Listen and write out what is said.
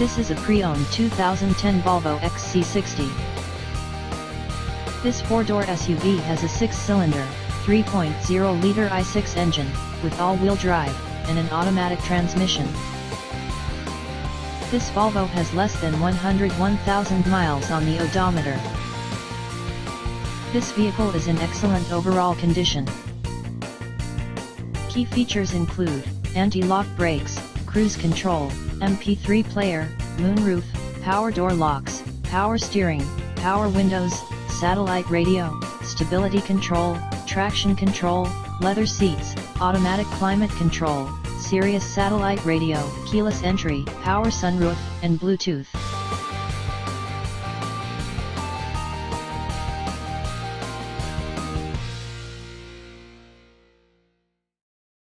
This is a pre-owned 2010 Volvo XC60. This 4-door SUV has a 6-cylinder, 3.0-liter i6 engine, with all-wheel drive, and an automatic transmission. This Volvo has less than 101,000 miles on the odometer. This vehicle is in excellent overall condition. Key features include anti-lock brakes, cruise control, MP3 player, moonroof, power door locks, power steering, power windows, satellite radio, stability control, traction control, leather seats, automatic climate control, Sirius satellite radio, keyless entry, power sunroof, and Bluetooth.